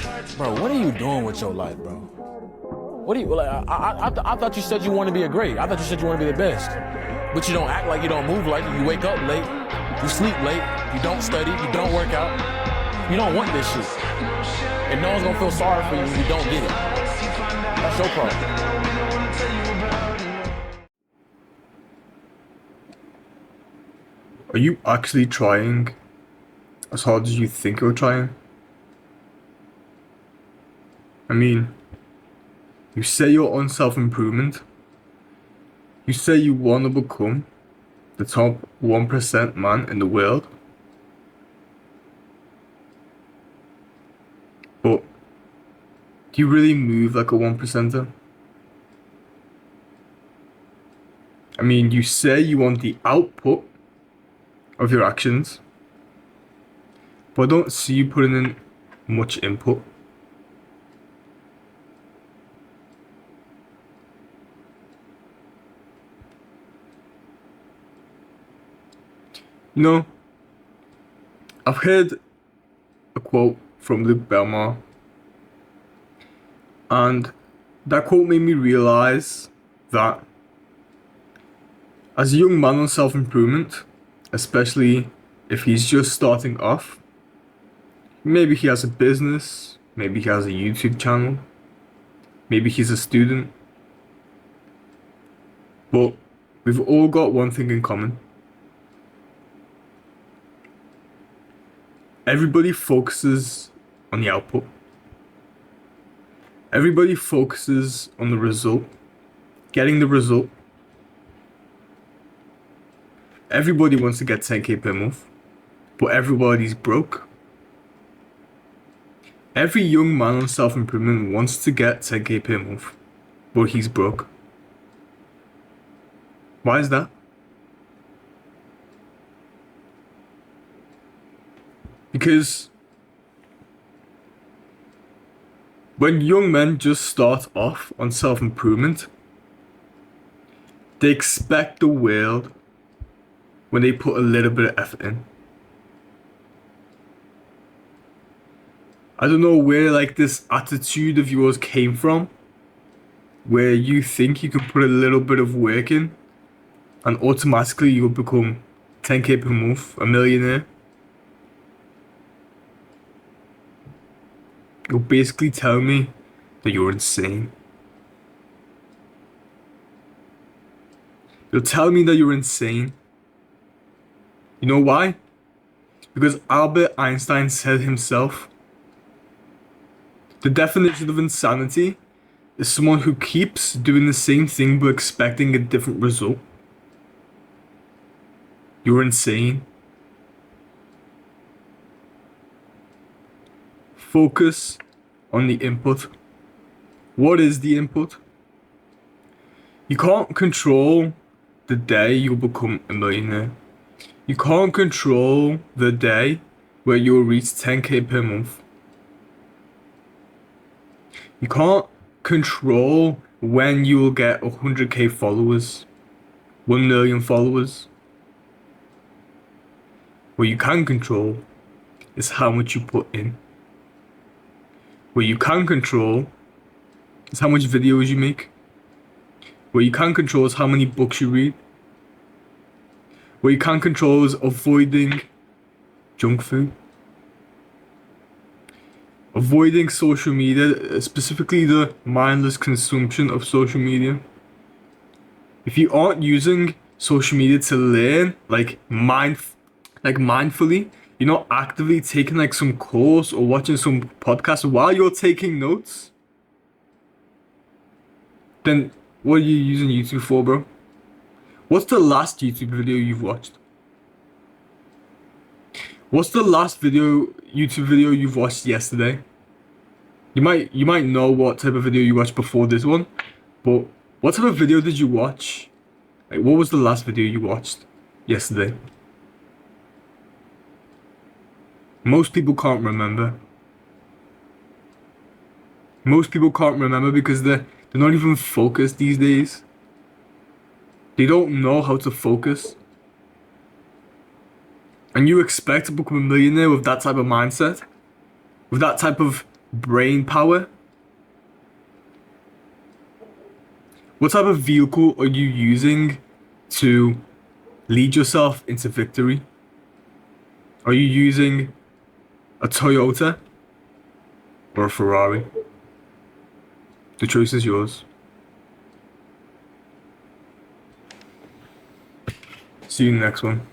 Bro, what are you doing with your life, bro? What do you like? I thought you said you want to be a great. I thought you said you want to be the best. But you don't act like you don't move like you wake up late, you sleep late, you don't study, you don't work out. You don't want this shit. And no one's gonna feel sorry for you when you don't get it. That's your problem. Are you actually trying as hard as you think you're trying? I mean, you say you're on self-improvement. You say you want to become the top 1% man in the world. But do you really move like a 1%er? I mean, you say you want the output of your actions, but I don't see you putting in much input. You know, I've heard a quote from Luke Belmar, and that quote made me realize that as a young man on self-improvement, especially if he's just starting off, maybe he has a business, maybe he has a YouTube channel, maybe he's a student, but we've all got one thing in common. Everybody focuses on the output. Everybody focuses on the result, getting the result. Everybody wants to get 10k per month, but everybody's broke. Every young man on self-improvement wants to get 10k per month, but he's broke. Why is that? Because when young men just start off on self-improvement, they expect the world when they put a little bit of effort in. I don't know where like this attitude of yours came from, where you think you can put a little bit of work in and automatically you'll become 10k per month, a millionaire. You'll basically tell me that you're insane. You'll tell me that you're insane. You know why? Because Albert Einstein said himself, the definition of insanity is someone who keeps doing the same thing but expecting a different result. You're insane. Focus on the input. What is the input? You can't control the day you'll become a millionaire. You can't control the day where you'll reach 10k per month. You can't control when you will get 100k followers, 1 million followers. What you can control is how much you put in. What you can control is how much videos you make. What you can control is how many books you read. What you can control is avoiding junk food. Avoiding social media, specifically the mindless consumption of social media. If you aren't using social media to learn, mindfully, you're not actively taking like some course or watching some podcast while you're taking notes, then what are you using YouTube for, bro? What's the last YouTube video you've watched? What's the last YouTube video you've watched yesterday? You might know what type of video you watched before this one, but what type of video did you watch? Like, what was the last video you watched yesterday? Most people can't remember. Most people can't remember because they're not even focused these days. They don't know how to focus. And you expect to become a millionaire with that type of mindset? With that type of brain power? What type of vehicle are you using to lead yourself into victory? Are you using a Toyota or a Ferrari? The choice is yours. See you in the next one.